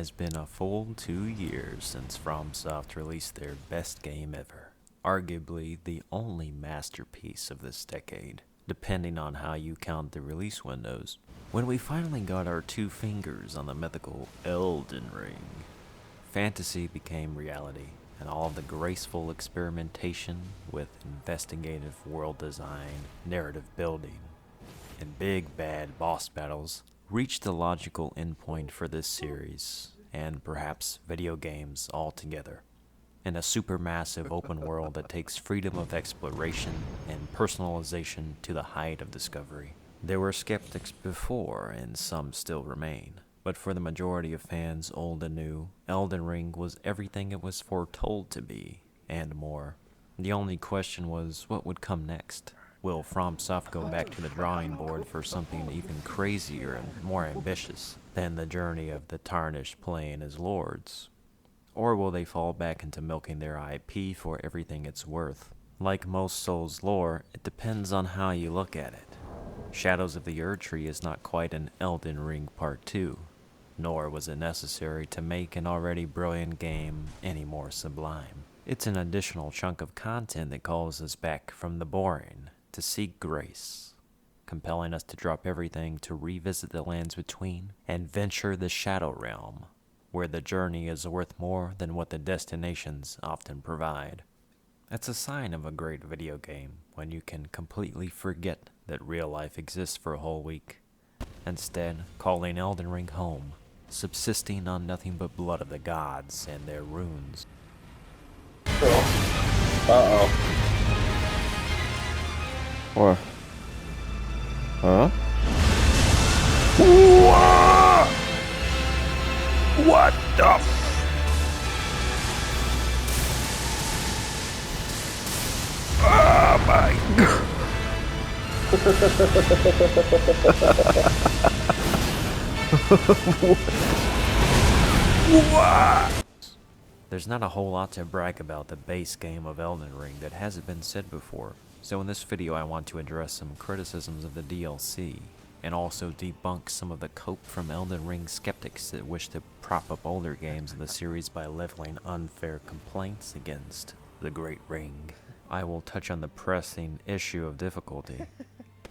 has been a full 2 years since FromSoft released their best game ever, arguably the only masterpiece of this decade, depending on how you count the release windows. When we finally got our 2 fingers on the mythical Elden Ring, fantasy became reality, and all of the graceful experimentation with investigative world design, narrative building, and big bad boss battles reached the logical endpoint for this series, and perhaps video games altogether. In a supermassive open world that takes freedom of exploration and personalization to the height of discovery. There were skeptics before, and some still remain. But for the majority of fans, old and new, Elden Ring was everything it was foretold to be, and more. The only question was, what would come next? Will FromSoft go back to the drawing board for something even crazier and more ambitious than the journey of the Tarnished playing as lords? Or will they fall back into milking their IP for everything it's worth? Like most Souls lore, it depends on how you look at it. Shadows of the Erdtree is not quite an Elden Ring Part 2, nor was it necessary to make an already brilliant game any more sublime. It's an additional chunk of content that calls us back from the boring to seek grace, compelling us to drop everything to revisit the lands between and venture the Shadow Realm, where the journey is worth more than what the destinations often provide. It's a sign of a great video game when you can completely forget that real life exists for a whole week, instead calling Elden Ring home, subsisting on nothing but blood of the gods and their runes. Uh-oh. What? Huh? What the Oh my god. What? There's not a whole lot to brag about the base game of Elden Ring that hasn't been said before, so in this video I want to address some criticisms of the DLC, and also debunk some of the cope from Elden Ring skeptics that wish to prop up older games in the series by leveling unfair complaints against the Great Ring. I will touch on the pressing issue of difficulty,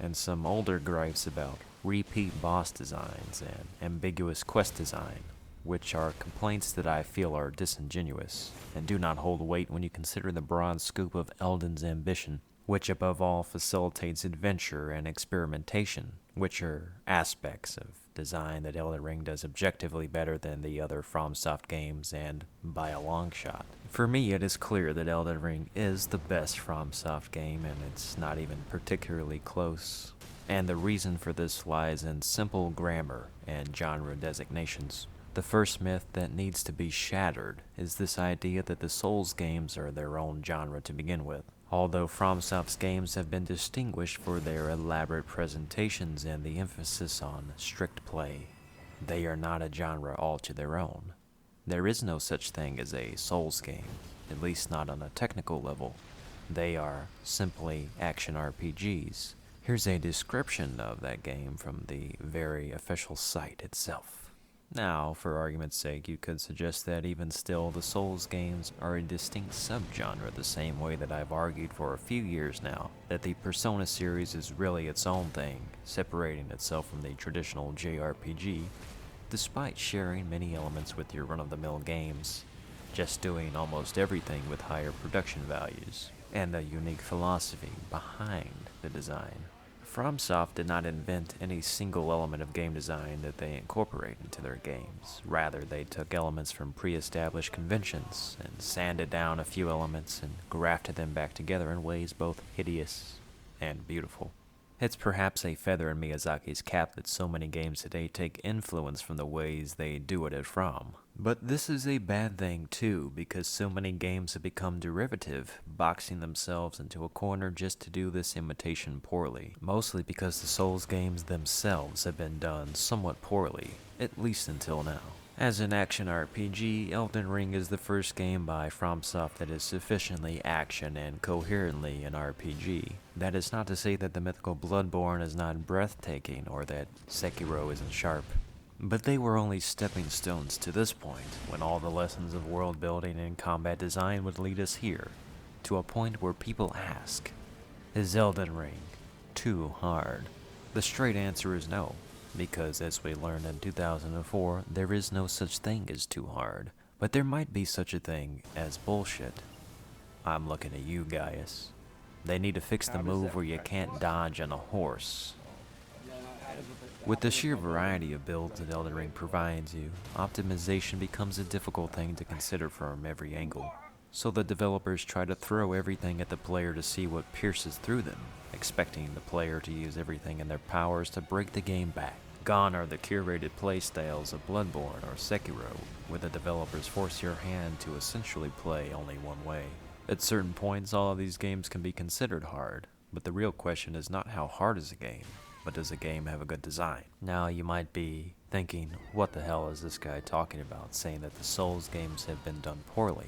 and some older gripes about repeat boss designs and ambiguous quest design, which are complaints that I feel are disingenuous, and do not hold weight when you consider the broad scope of Elden's ambition, which above all facilitates adventure and experimentation, which are aspects of design that Elden Ring does objectively better than the other FromSoft games, and by a long shot. For me, it is clear that Elden Ring is the best FromSoft game, and it's not even particularly close. And the reason for this lies in simple grammar and genre designations. The first myth that needs to be shattered is this idea that the Souls games are their own genre to begin with. Although FromSoft's games have been distinguished for their elaborate presentations and the emphasis on strict play, they are not a genre all to their own. There is no such thing as a Souls game, at least not on a technical level. They are simply action RPGs. Here's a description of that game from the very official site itself. Now, for argument's sake, you could suggest that even still, the Souls games are a distinct subgenre the same way that I've argued for a few years now that the Persona series is really its own thing, separating itself from the traditional JRPG, despite sharing many elements with your run-of-the-mill games, just doing almost everything with higher production values, and a unique philosophy behind the design. FromSoft did not invent any single element of game design that they incorporate into their games. Rather, they took elements from pre-established conventions and sanded down a few elements and grafted them back together in ways both hideous and beautiful. It's perhaps a feather in Miyazaki's cap that so many games today take influence from the ways they do it at From. But this is a bad thing too, because so many games have become derivative, boxing themselves into a corner just to do this imitation poorly. Mostly because the Souls games themselves have been done somewhat poorly, at least until now. As an action RPG, Elden Ring is the first game by FromSoft that is sufficiently action and coherently an RPG. That is not to say that the mythical Bloodborne is not breathtaking or that Sekiro isn't sharp. But they were only stepping stones to this point, when all the lessons of world building and combat design would lead us here, to a point where people ask, is Elden Ring too hard? The straight answer is no, because as we learned in 2004, there is no such thing as too hard, but there might be such a thing as bullshit. I'm looking at you, Gaius. They need to fix the move where you can't dodge on a horse. With the sheer variety of builds that Elden Ring provides you, optimization becomes a difficult thing to consider from every angle. So the developers try to throw everything at the player to see what pierces through them, expecting the player to use everything in their powers to break the game back. Gone are the curated playstyles of Bloodborne or Sekiro, where the developers force your hand to essentially play only one way. At certain points, all of these games can be considered hard, but the real question is not how hard is a game, but does a game have a good design? Now you might be thinking, what the hell is this guy talking about, saying that the Souls games have been done poorly?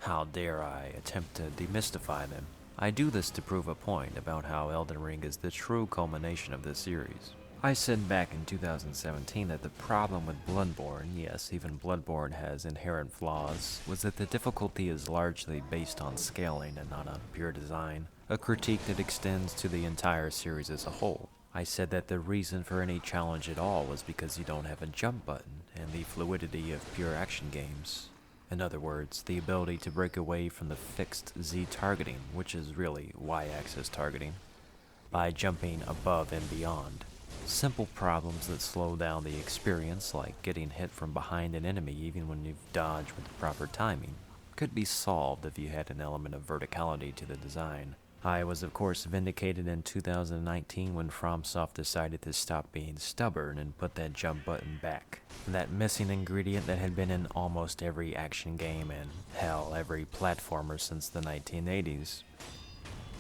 How dare I attempt to demystify them? I do this to prove a point about how Elden Ring is the true culmination of this series. I said back in 2017 that the problem with Bloodborne, yes, even Bloodborne has inherent flaws, was that the difficulty is largely based on scaling and not on pure design, a critique that extends to the entire series as a whole. I said that the reason for any challenge at all was because you don't have a jump button and the fluidity of pure action games. In other words, the ability to break away from the fixed Z targeting, which is really Y-axis targeting, by jumping above and beyond. Simple problems that slow down the experience, like getting hit from behind an enemy even when you've dodged with the proper timing, could be solved if you had an element of verticality to the design. I was of course vindicated in 2019 when FromSoft decided to stop being stubborn and put that jump button back. That missing ingredient that had been in almost every action game and, hell, every platformer since the 1980s.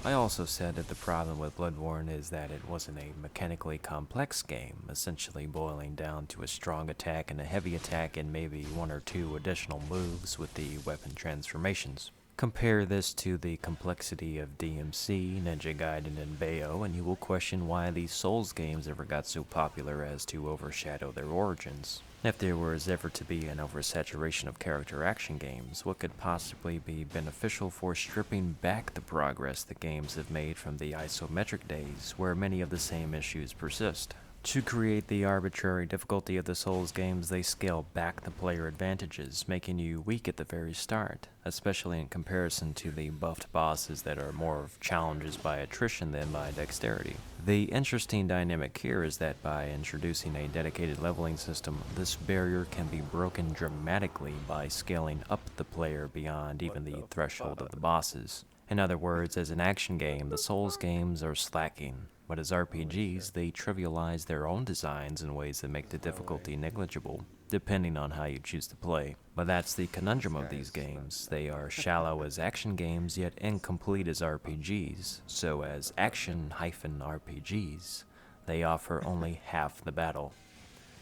I also said that the problem with Bloodborne is that it wasn't a mechanically complex game, essentially boiling down to a strong attack and a heavy attack and maybe one or two additional moves with the weapon transformations. Compare this to the complexity of DMC, Ninja Gaiden, and Bayo, and you will question why these Souls games ever got so popular as to overshadow their origins. If there was ever to be an oversaturation of character action games, what could possibly be beneficial for stripping back the progress the games have made from the isometric days, where many of the same issues persist? To create the arbitrary difficulty of the Souls games, they scale back the player advantages, making you weak at the very start, especially in comparison to the buffed bosses that are more of challenges by attrition than by dexterity. The interesting dynamic here is that by introducing a dedicated leveling system, this barrier can be broken dramatically by scaling up the player beyond even the threshold of the bosses. In other words, as an action game, the Souls games are slacking, but as RPGs, they trivialize their own designs in ways that make the difficulty negligible, depending on how you choose to play. But that's the conundrum of these games. They are shallow as action games, yet incomplete as RPGs, so as action-RPGs, they offer only half the battle.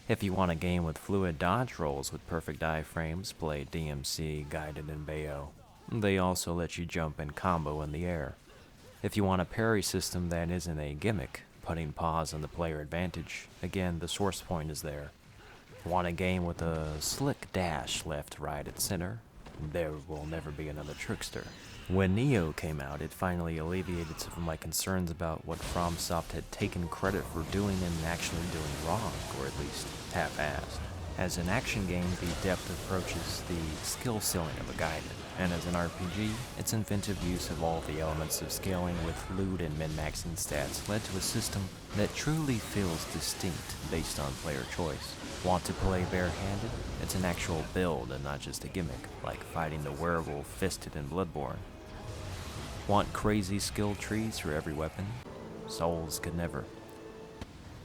If you want a game with fluid dodge rolls with perfect iframes, play DMC, Gaiden, and Bayo. They also let you jump and combo in the air. If you want a parry system that isn't a gimmick, putting pause on the player advantage, again, the source point is there. Want a game with a slick dash left, right, and center? There will never be another trickster. When Neo came out, it finally alleviated some of my concerns about what FromSoft had taken credit for doing and actually doing wrong, or at least half-assed. As an action game, the depth approaches the skill ceiling of a Gaiden, and as an RPG, its inventive use of all the elements of scaling with loot and min-maxing stats led to a system that truly feels distinct based on player choice. Want to play barehanded? It's an actual build and not just a gimmick, like fighting the werewolf fisted in Bloodborne. Want crazy skill trees for every weapon? Souls could never.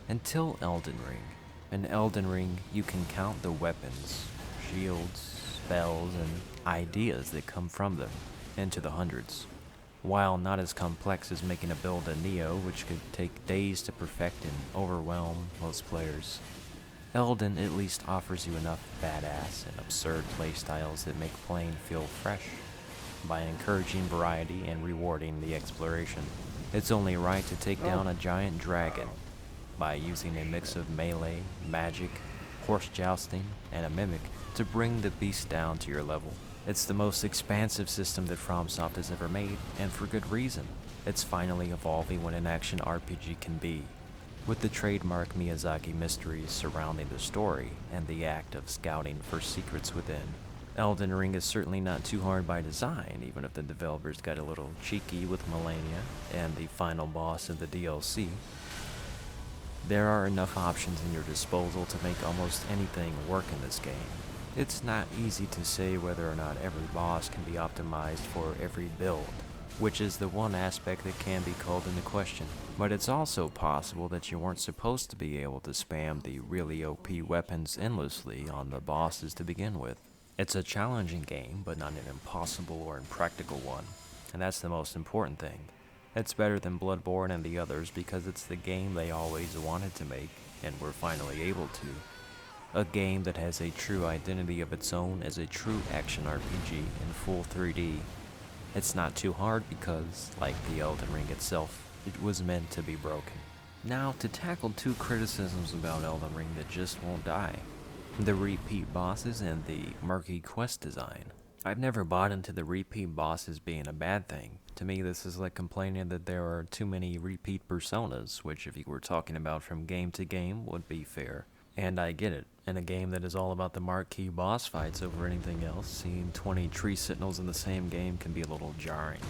Until Elden Ring. In Elden Ring, you can count the weapons, shields, spells, and ideas that come from them, into the hundreds. While not as complex as making a build in Neo, which could take days to perfect and overwhelm most players, Elden at least offers you enough badass and absurd playstyles that make playing feel fresh, by encouraging variety and rewarding the exploration. It's only right to take down a giant dragon by using a mix of melee, magic, horse jousting, and a mimic to bring the beast down to your level. It's the most expansive system that FromSoft has ever made, and for good reason. It's finally evolving what an action RPG can be, with the trademark Miyazaki mysteries surrounding the story and the act of scouting for secrets within. Elden Ring is certainly not too hard by design, even if the developers got a little cheeky with Melania and the final boss of the DLC. There are enough options in your disposal to make almost anything work in this game. It's not easy to say whether or not every boss can be optimized for every build, which is the one aspect that can be called into question. But it's also possible that you weren't supposed to be able to spam the really OP weapons endlessly on the bosses to begin with. It's a challenging game, but not an impossible or impractical one, and that's the most important thing. It's better than Bloodborne and the others because it's the game they always wanted to make, and were finally able to. A game that has a true identity of its own as a true action RPG in full 3D. It's not too hard because, like the Elden Ring itself, it was meant to be broken. Now, to tackle two criticisms about Elden Ring that just won't die. The repeat bosses and the murky quest design. I've never bought into the repeat bosses being a bad thing. To me, this is like complaining that there are too many repeat personas, which if you were talking about from game to game would be fair. And I get it. In a game that is all about the marquee boss fights over anything else, seeing 20 tree sentinels in the same game can be a little jarring.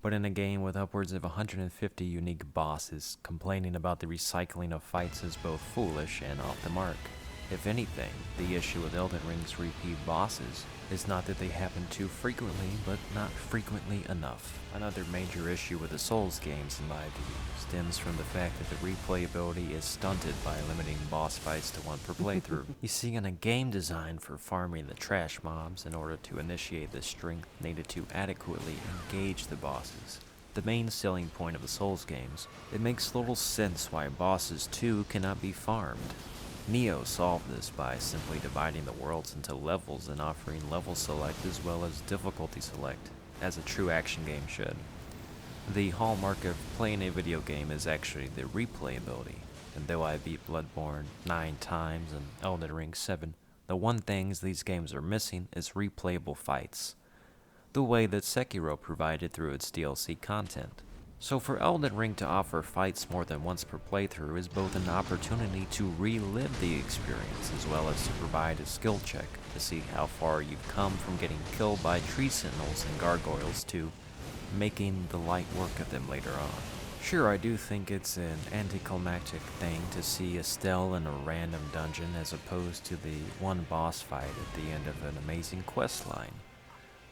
But in a game with upwards of 150 unique bosses, complaining about the recycling of fights is both foolish and off the mark. If anything, the issue with Elden Ring's repeat bosses is not that they happen too frequently, but not frequently enough. Another major issue with the Souls games, in my view, stems from the fact that the replayability is stunted by limiting boss fights to one per playthrough. You see, in a game designed for farming the trash mobs in order to initiate the strength needed to adequately engage the bosses, the main selling point of the Souls games, it makes little sense why bosses too cannot be farmed. Neo solved this by simply dividing the worlds into levels and offering level select as well as difficulty select, as a true action game should. The hallmark of playing a video game is actually the replayability, and though I beat Bloodborne 9 times and Elden Ring 7, the one things these games are missing is replayable fights, the way that Sekiro provided through its DLC content. So for Elden Ring to offer fights more than once per playthrough is both an opportunity to relive the experience as well as to provide a skill check to see how far you've come from getting killed by tree sentinels and gargoyles to making the light work of them later on. Sure, I do think it's an anticlimactic thing to see Estelle in a random dungeon as opposed to the one boss fight at the end of an amazing quest line.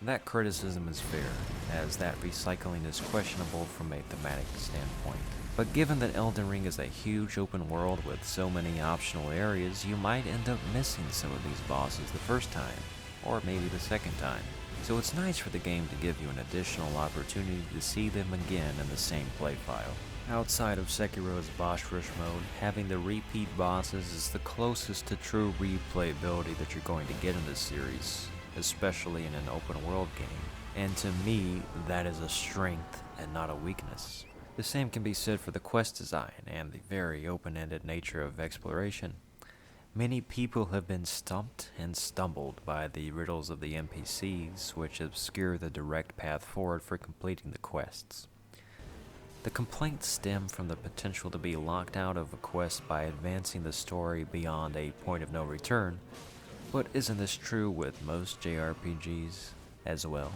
That criticism is fair, as that recycling is questionable from a thematic standpoint. But given that Elden Ring is a huge open world with so many optional areas, you might end up missing some of these bosses the first time, or maybe the second time. So it's nice for the game to give you an additional opportunity to see them again in the same play file. Outside of Sekiro's boss rush mode, having the repeat bosses is the closest to true replayability that you're going to get in this series, especially in an open world game, and to me, that is a strength and not a weakness. The same can be said for the quest design and the very open-ended nature of exploration. Many people have been stumped and stumbled by the riddles of the NPCs, which obscure the direct path forward for completing the quests. The complaints stem from the potential to be locked out of a quest by advancing the story beyond a point of no return. But isn't this true with most JRPGs as well?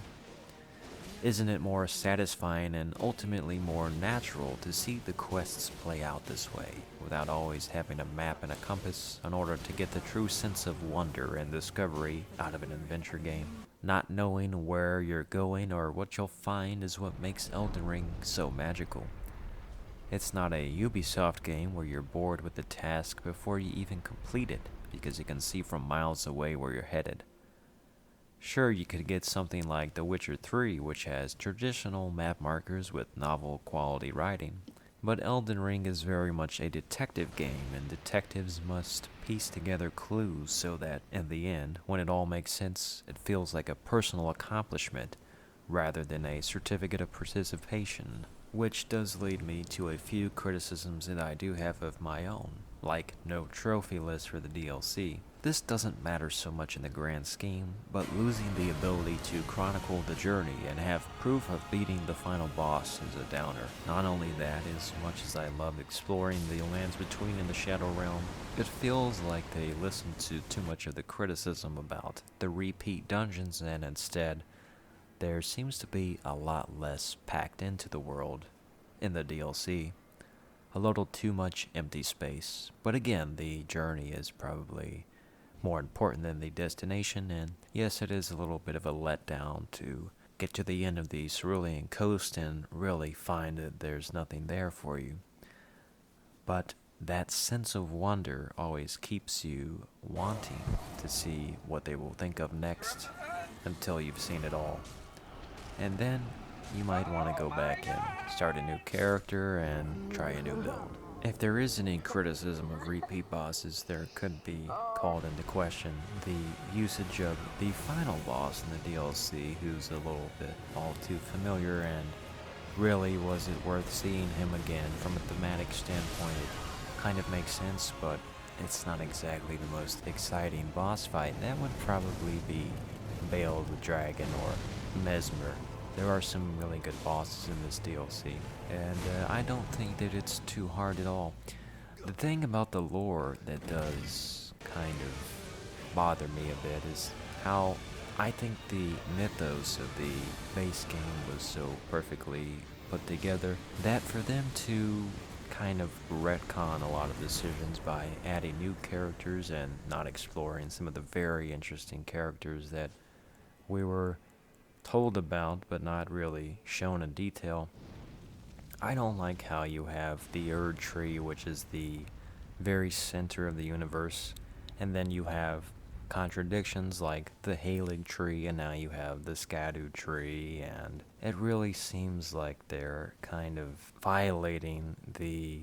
Isn't it more satisfying and ultimately more natural to see the quests play out this way, without always having a map and a compass in order to get the true sense of wonder and discovery out of an adventure game? Not knowing where you're going or what you'll find is what makes Elden Ring so magical. It's not a Ubisoft game where you're bored with the task before you even complete it, because you can see from miles away where you're headed. Sure, you could get something like The Witcher 3, which has traditional map markers with novel quality writing, but Elden Ring is very much a detective game, and detectives must piece together clues so that, in the end, when it all makes sense, it feels like a personal accomplishment rather than a certificate of participation. Which does lead me to a few criticisms that I do have of my own, like no trophy list for the DLC. This doesn't matter so much in the grand scheme, but losing the ability to chronicle the journey and have proof of beating the final boss is a downer. Not only that, as much as I love exploring the lands between and the Shadow Realm, it feels like they listen to too much of the criticism about the repeat dungeons, and instead there seems to be a lot less packed into the world in the DLC. A little too much empty space. But again, the journey is probably more important than the destination, and yes, it is a little bit of a letdown to get to the end of the Cerulean Coast and really find that there's nothing there for you. But that sense of wonder always keeps you wanting to see what they will think of next until you've seen it all. And then you might want to go back and start a new character and try a new build. If there is any criticism of repeat bosses, there could be called into question the usage of the final boss in the DLC, who's a little bit all too familiar, and really was it worth seeing him again. From a thematic standpoint, it kind of makes sense, but it's not exactly the most exciting boss fight. That would probably be Bale the Dragon or Mesmer. There are some really good bosses in this DLC, and I don't think that it's too hard at all. The thing about the lore that does kind of bother me a bit is how I think the mythos of the base game was so perfectly put together that for them to kind of retcon a lot of decisions by adding new characters and not exploring some of the very interesting characters that we were told about but not really shown in detail. I don't like how you have the Erdtree, which is the very center of the universe, and then you have contradictions like the Halig tree, and now you have the Skadu tree, and it really seems like they're kind of violating the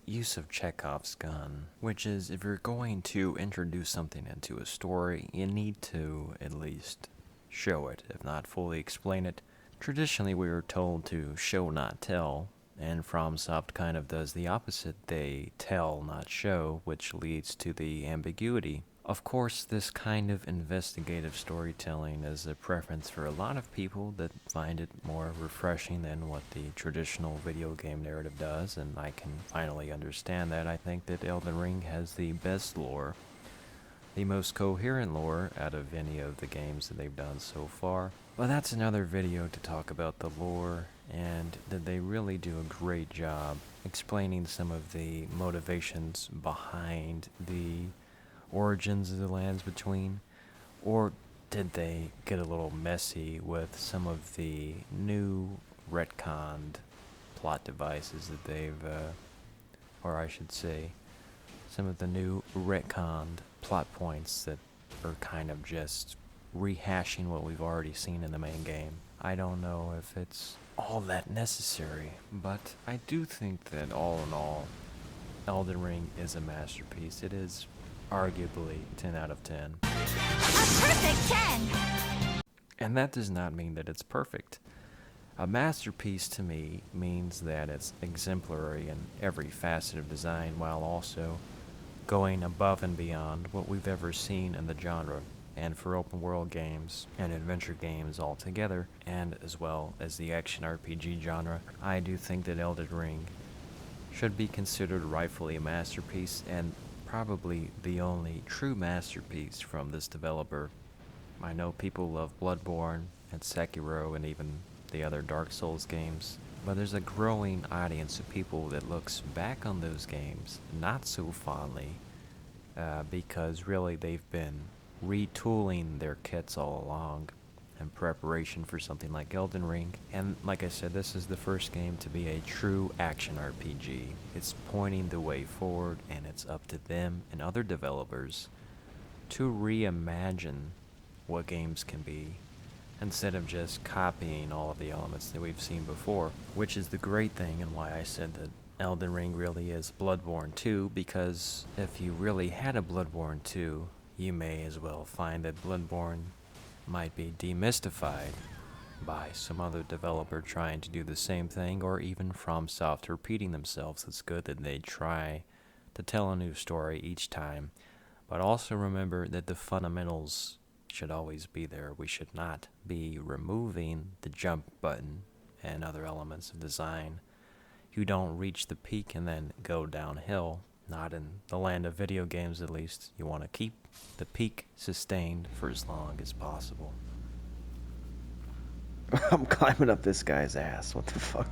use of Chekhov's gun, which is if you're going to introduce something into a story, you need to at least show it, if not fully explain it. Traditionally, we were told to show, not tell, and FromSoft kind of does the opposite. They tell, not show, which leads to the ambiguity. Of course, this kind of investigative storytelling is a preference for a lot of people that find it more refreshing than what the traditional video game narrative does, and I can finally understand that. I think that Elden Ring has the best lore, the most coherent lore out of any of the games that they've done so far. But that's another video to talk about the lore, and that they really do a great job explaining some of the motivations behind the origins of the lands between. Or did they get a little messy with some of the new retconned plot devices that they've, or I should say, some of the new retconned plot points that are kind of just rehashing what we've already seen in the main game. I don't know if it's all that necessary, but I do think that all in all, Elden Ring is a masterpiece. It is arguably 10 out of 10. A perfect 10! And that does not mean that it's perfect. A masterpiece to me means that it's exemplary in every facet of design, while also going above and beyond what we've ever seen in the genre, and for open world games and adventure games altogether, and as well as the action RPG genre, I do think that Elden Ring should be considered rightfully a masterpiece, and probably the only true masterpiece from this developer. I know people love Bloodborne and Sekiro and even the other Dark Souls games, but there's a growing audience of people that looks back on those games not so fondly, because really they've been retooling their kits all along in preparation for something like Elden Ring. And like I said, this is the first game to be a true action RPG. It's pointing the way forward, and it's up to them and other developers to reimagine what games can be, instead of just copying all of the elements that we've seen before, which is the great thing, and why I said that Elden Ring really is Bloodborne 2, because if you really had a Bloodborne 2, you may as well find that Bloodborne might be demystified by some other developer trying to do the same thing, or even FromSoft repeating themselves. It's good that they try to tell a new story each time, but also remember that the fundamentals should always be there. We should not be removing the jump button and other elements of design. You don't reach the peak and then go downhill. Not in the land of video games, at least. You want to keep the peak sustained for as long as possible. I'm climbing up this guy's ass. What the fuck?